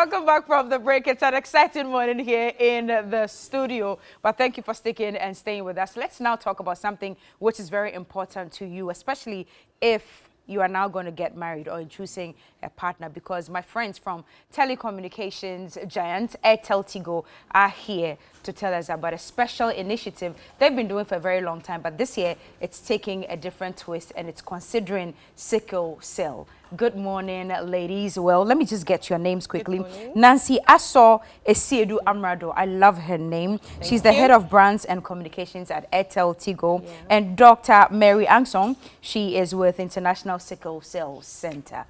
welcome back from the break. It's an exciting morning here in the studio, but thank you for sticking and staying with us. Let's now talk about something which is very important to you, especially if you are now going to get married or choosing a partner, because my friends from telecommunications giant AirtelTigo are here to tell us about a special initiative they've been doing for a very long time, but this year it's taking a different twist and it's considering sickle cell. Good morning, ladies. Well, let me just get your names quickly. Nancy Assor Asiedu-Amrado. I love her name. She's the head of brands and communications at AirtelTigo. Yeah. And Dr. Mary Ansong. She is with International Sickle Cell Centre.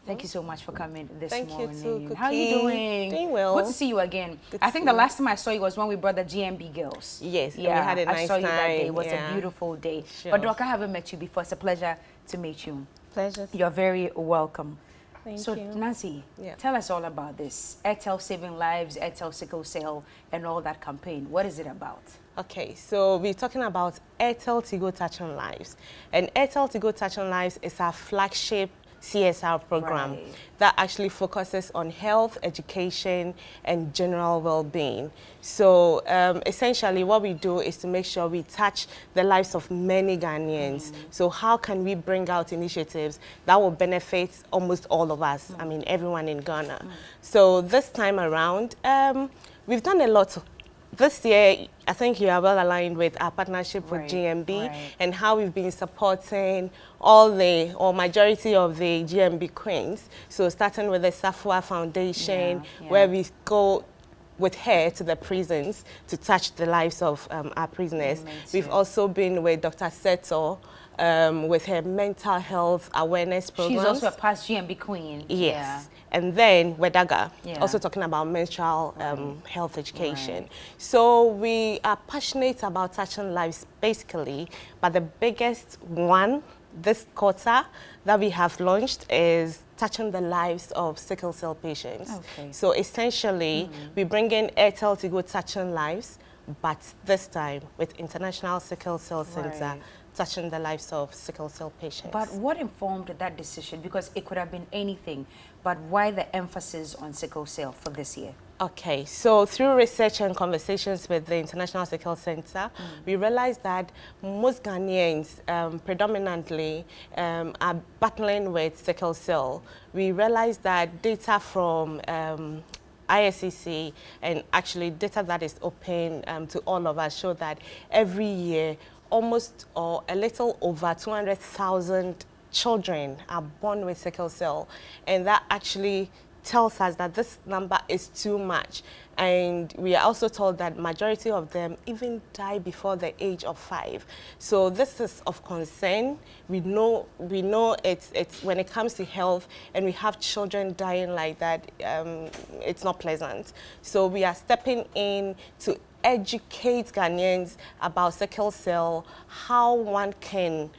Thank you so much for coming this morning. Thank you too, How are you doing? Doing well. Good to see you again. I think the last time I saw you was when we brought the 𝗔𝗶𝗃𝗃𝗀𝗧𝗶 girls. Yes, yeah, we had a nice time. I saw you that day. It was a beautiful day. Sure. But Doc, I haven't met you before. It's a pleasure to meet you. Pleasure. You're very welcome. Thank so, you. Nancy, tell us all about this. Airtel Saving Lives, Airtel Sickle Cell, and all that campaign. What is it about? Okay, so we're talking about AirtelTigo Touching Lives. And AirtelTigo Touching Lives is our flagship CSR program that actually focuses on health, education, and general well-being. So essentially what we do is to make sure we touch the lives of many Ghanaians. So how can we bring out initiatives that will benefit almost all of us, I mean everyone in Ghana. So this time around, we've done a lot. This year, I think you are well aligned with our partnership with 𝗔𝗶𝗃𝗃𝗃 and how we've been supporting or majority of the 𝗔𝗶𝗃𝗃𝗃𝗃 queens. So starting with the 𝗧𝗶𝗃𝗃𝗃𝗃 Foundation, where we go with her to the prisons to touch the lives of our prisoners. We've also been with Dr. Seto with her mental health awareness program. She's also a past 𝗔𝗶𝗃𝗃𝗃 queen. Yes. Yeah. And then Wedaga, also talking about menstrual health education. So we are passionate about touching lives basically, but the biggest one this quarter that we have launched is touching the lives of sickle cell patients. So essentially, we bring in AirtelTigo Touching Lives, but this time with International Sickle Cell Centre, touching the lives of sickle cell patients. But what informed that decision? Because it could have been anything, but why the emphasis on sickle cell for this year? Okay, so through research and conversations with the International Sickle Centre, we realized that most Ghanaians predominantly are battling with sickle cell. We realized that data from ISCC and actually data that is open to all of us show that every year almost or a little over 200,000 children are born with sickle cell, and that actually tells us that this number is too much. And we are also told that majority of them even die before the age of 5. So this is of concern. We know it's when it comes to health and we have children dying like that, it's not pleasant. So we are stepping in to educate Ghanaians about sickle cell, how one can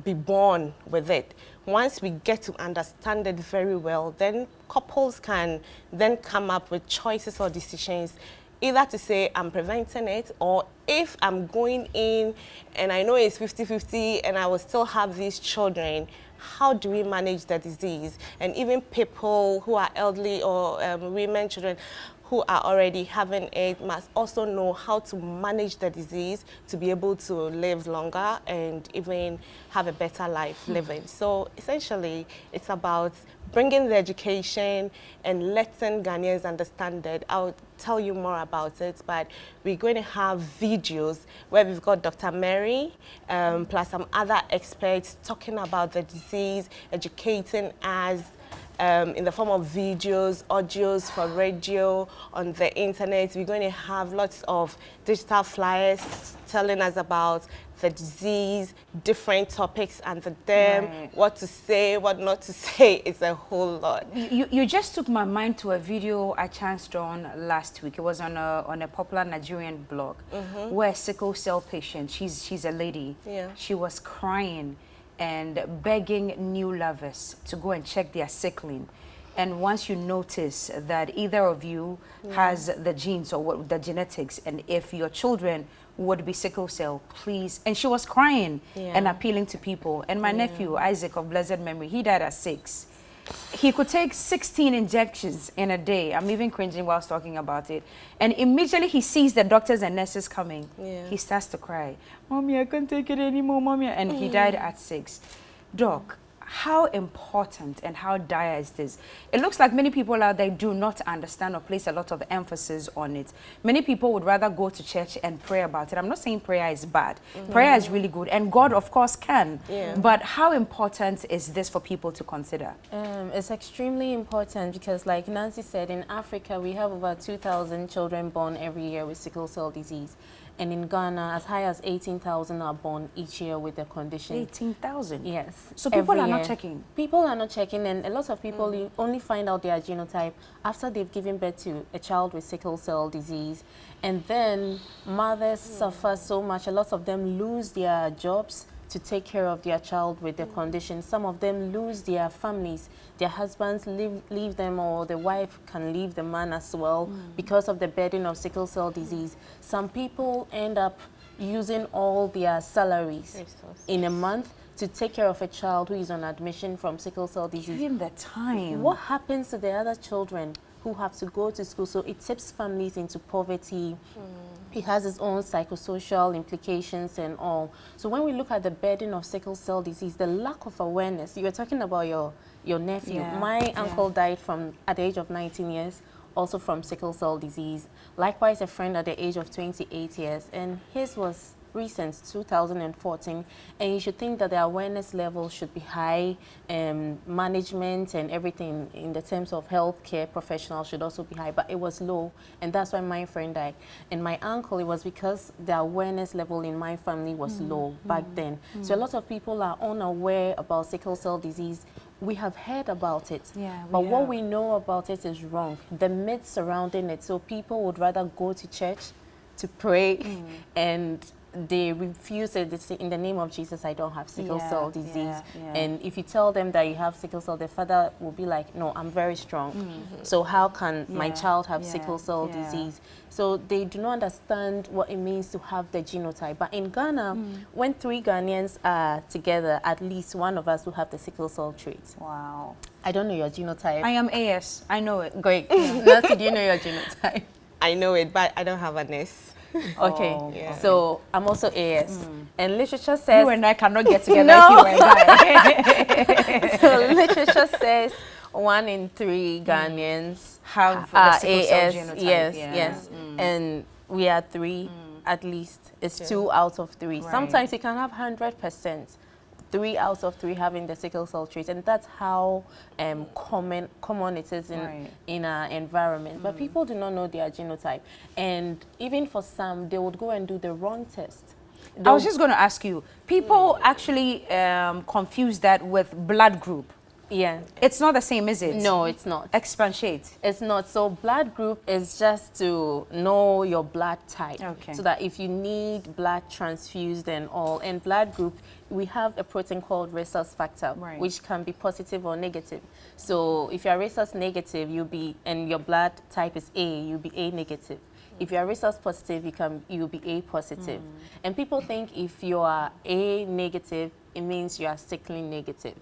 be born with it. Once we get to understand it very well, then couples can then come up with choices or decisions, either to say I'm preventing it, or if I'm going in and I know it's 50-50 and I will still have these children, how do we manage the disease? And even people who are elderly or women, children, who are already having it must also know how to manage the disease to be able to live longer and even have a better life living. So essentially, it's about bringing the education and letting Ghanaians understand it. I'll tell you more about it, but we're going to have videos where we've got Dr. Mary plus some other experts talking about the disease, educating us, in the form of videos, audios for radio, on the internet. We're going to have lots of digital flyers telling us about the disease, different topics under them, what to say, what not to say. It's a whole lot. You just took my mind to a video I chanced on last week. It was on a popular Nigerian blog where a sickle cell patient, she's a lady, she was crying and begging new lovers to go and check their sickling. And once you notice that either of you has the genes or the genetics, and if your children would be sickle cell, please. And she was crying and appealing to people. And my nephew, Isaac of blessed memory, he died at 6. he could take 16 injections in a day. I'm even cringing whilst talking about it. And immediately he sees the doctors and nurses coming. He starts to cry. Mommy, I can't take it anymore, Mommy. And he died at 6. Doc, how important and how dire is this? It looks like many people out there do not understand or place a lot of emphasis on it. Many people would rather go to church and pray about it. I'm not saying prayer is bad. Prayer is really good, and God, of course, can. But how important is this for people to consider? It's extremely important because, like Nancy said, in Africa, we have over 2,000 children born every year with sickle cell disease. And in Ghana, as high as 18,000 are born each year with the condition. 18,000? Yes. So people are not checking? People are not checking, and a lot of people you only find out their genotype after they've given birth to a child with sickle cell disease. And then mothers suffer so much. A lot of them lose their jobs to take care of their child with the condition. Some of them lose their families. Their husbands leave them, or the wife can leave the man as well because of the burden of sickle cell disease. Some people end up using all their salaries in a month to take care of a child who is on admission from sickle cell disease. Give him the time. What happens to the other children who have to go to school? So it tips families into poverty. It has its own psychosocial implications and all. So when we look at the burden of sickle cell disease, the lack of awareness, you were talking about your nephew. My uncle died at the age of 19 years, also from sickle cell disease. Likewise, a friend at the age of 28 years, and his was recent, 2014, and you should think that the awareness level should be high, and management and everything in the terms of healthcare professionals should also be high, but it was low, and that's why my friend died. And my uncle, it was because the awareness level in my family was low back then. So a lot of people are unaware about sickle cell disease. We have heard about it, but what we know about it is wrong. The myths surrounding it, so people would rather go to church to pray and they refuse it. They say, in the name of Jesus, I don't have sickle cell disease. And if you tell them that you have sickle cell, the father will be like, no, I'm very strong. So how can my child have sickle cell disease? So they do not understand what it means to have the genotype. But in Ghana, when 3 Ghanaians are together, at least one of us will have the sickle cell trait. Wow. I don't know your genotype. I am AS. I know it. Great. Nancy, do you know your genotype? I know it, but I don't have an S. Okay, so I'm also AS. And literature says... You and I cannot get together if you and I. So literature says 1 in 3 Ghanaians have the sickle cell AS. genotype. Yes. And we are 3 at least. It's 2 out of 3. Right. Sometimes you can have 100%. 3 out of 3 having the sickle cell trait, and that's how common it is in our environment. But people do not know their genotype, and even for some, they would go and do the wrong test. I was just going to ask you, people actually confuse that with blood group. Yeah. It's not the same, is it? No, it's not. Expatiate. It's not. So blood group is just to know your blood type. Okay. So that if you need blood transfused and all, and blood group, we have a protein called rhesus factor, which can be positive or negative. So if you're rhesus negative, and your blood type is A, you'll be A negative. If you're rhesus positive, you'll be A positive. And people think if you are A negative, it means you are sickling negative.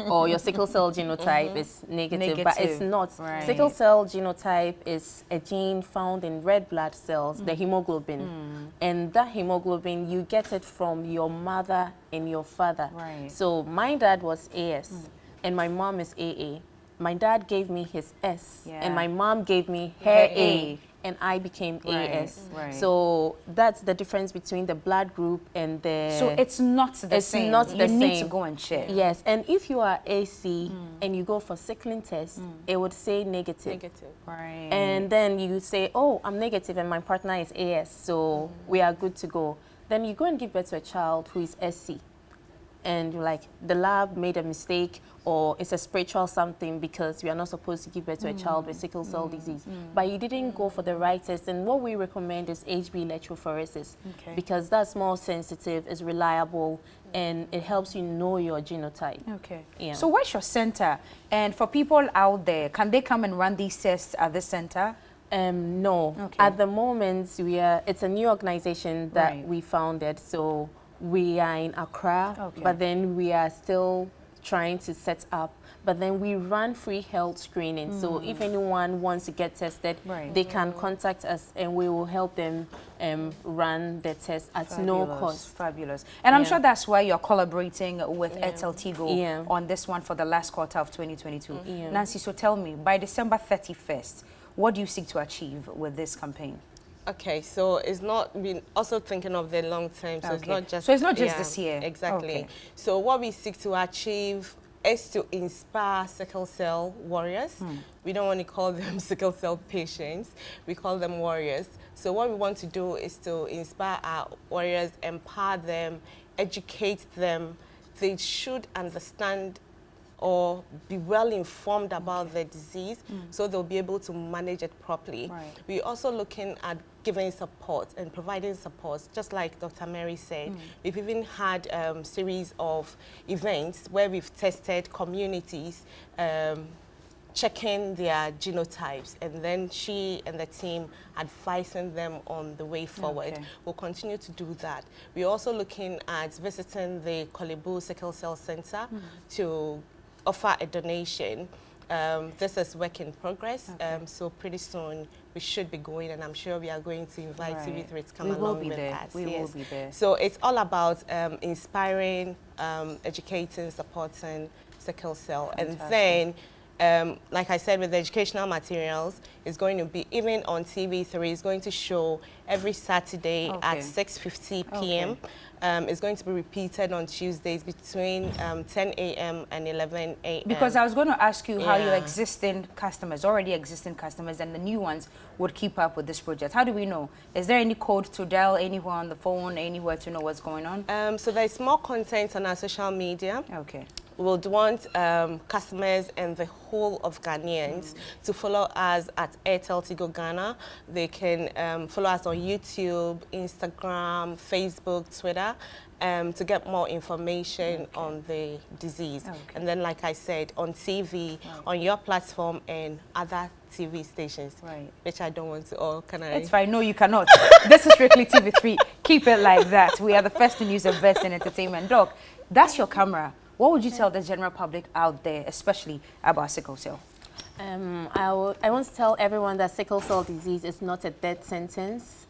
Or your sickle cell genotype is negative, but it's not. Sickle cell genotype is a gene found in red blood cells, the hemoglobin. And that hemoglobin, you get it from your mother and your father. So my dad was AS, and my mom is AA. My dad gave me his S, and my mom gave me her A. And I became AS. So that's the difference between the blood group and the... So it's not the same. It's not the same. You need to go and check. Yes, and if you are AC and you go for sickling test, it would say negative. And then you say, oh, I'm negative and my partner is AS, so we are good to go. Then you go and give birth to a child who is SC. And you're like, the lab made a mistake, or it's a spiritual something because we are not supposed to give birth to a child with sickle cell disease. But you didn't go for the right test. And what we recommend is 𝗔𝗶𝗿𝗁𝗮𝗃𝗧𝗏. Because that's more sensitive, it's reliable, and it helps you know your genotype. So where's your center? And for people out there, can they come and run these tests at this center? No. At the moment, it's a new organization that we founded. So we are in Accra, but then we are still trying to set up. But then we run free health screening. So if anyone wants to get tested, they can contact us and we will help them run the test at no cost. Fabulous. And I'm sure that's why you're collaborating with AirtelTigo on this one for the last quarter of 2022. Nancy, so tell me, by December 31st, what do you seek to achieve with this campaign? Okay, so it's not, we're also thinking of the long term, so it's not just... So it's not just this year? Exactly. Okay. So what we seek to achieve is to inspire sickle cell warriors. We don't want to call them sickle cell patients, we call them warriors. So what we want to do is to inspire our warriors, empower them, educate them. They should understand or be well informed about the disease, so they'll be able to manage it properly. We're also looking at giving support and providing support, just like Dr. Mary said. We've even had series of events where we've tested communities, checking their genotypes, and then she and the team advising them on the way forward. We'll continue to do that. We're also looking at visiting the 𝗘𝗶𝗿𝗁 Sickle Cell Centre to offer a donation. This is work in progress, so pretty soon we should be going, and I'm sure we are going to invite TV3 to come along with us. We will be there. So it's all about inspiring, educating, supporting sickle cell. And then, like I said, with the educational materials, it's going to be, even on TV3, it's going to show every Saturday at 6:50 p.m. It's going to be repeated on Tuesdays between 10 a.m. and 11 a.m. Because I was going to ask you how your existing customers, already existing customers, and the new ones would keep up with this project. How do we know? Is there any code to dial anywhere on the phone, anywhere to know what's going on? So there's more content on our social media. We would want customers and the whole of Ghanaians to follow us at AirtelTigo Ghana. They can follow us on YouTube, Instagram, Facebook, Twitter, to get more information on the disease. And then, like I said, on TV, on your platform and other TV stations, which I don't want to, or can I? It's fine. No, you cannot. This is strictly TV3. Keep it like that. We are the first in news and best in entertainment. Doc, that's your camera. What would you tell the general public out there, especially about sickle cell? I want to tell everyone that sickle cell disease is not a death sentence.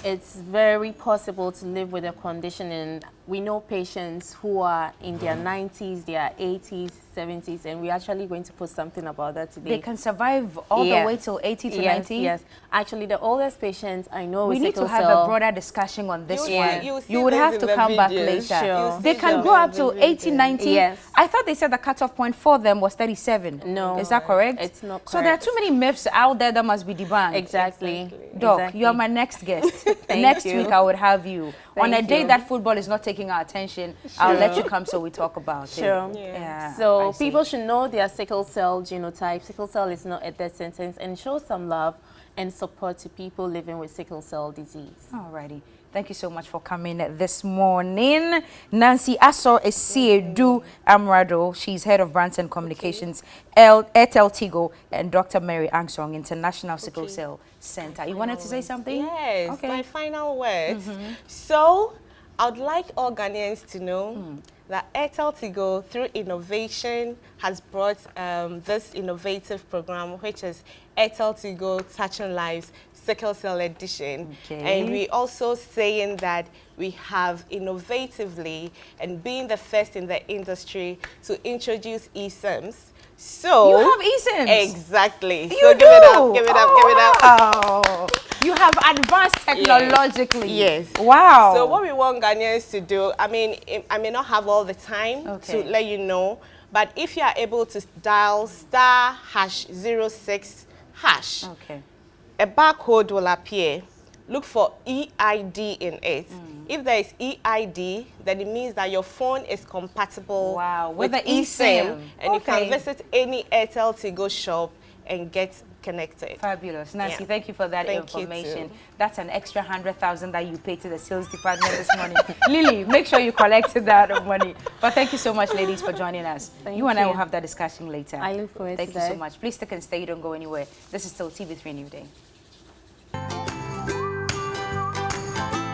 It's very possible to live with a condition, and we know patients who are in their 90s, their 80s, 70s, and we're actually going to put something about that today. They can survive all the way till 80 to 90? Yes. Actually, the oldest patients I know with sickle cell... We need to have a broader discussion on this one. You would have to come back later. They can grow up to 80, 90? Yes. I thought they said the cutoff point for them was 37. No. Is that correct? It's not correct. So there are too many myths out there that must be debunked. Exactly. Doc, you are my next guest. Next week I would have you. On a day that football is not taking our attention, I'll let you come so we talk about it. So people should know their sickle cell genotype. Sickle cell is not a death sentence, and show some love and support to people living with sickle cell disease. Alrighty. Thank you so much for coming this morning. Nancy Assor Asiedu-Amrado, she's head of brands and communications, AirtelTigo, and Dr. Mary Ansong, International Sickle Cell Centre. You wanted to say something? Yes, my final words. So, I would like all Ghanaians to know that AirtelTigo, through innovation, has brought this innovative program, which is AirtelTigo Touching Lives Sickle Cell Edition. And we also saying that we have innovatively and being the first in the industry to introduce eSIMs. So you have eSIMs? Exactly. You so do? Give it up, give it up, give it up. Oh, you have advanced technologically. Yes. Wow. So what we want Ghanaians to do, I mean, I may not have all the time to let you know, but if you are able to dial *#06#, a barcode will appear. Look for EID in it. If there is EID, then it means that your phone is compatible with the eSIM, and you can visit any AirtelTigo shop and get connected. Fabulous. Nancy, thank you for that information. That's an extra 100,000 that you paid to the sales department this morning. Lily, make sure you collected that money. But thank you so much, ladies, for joining us. You and I will have that discussion later. I look forward to that. Thank you so much. Please stick and stay. Don't go anywhere. This is still TV3 NewDay.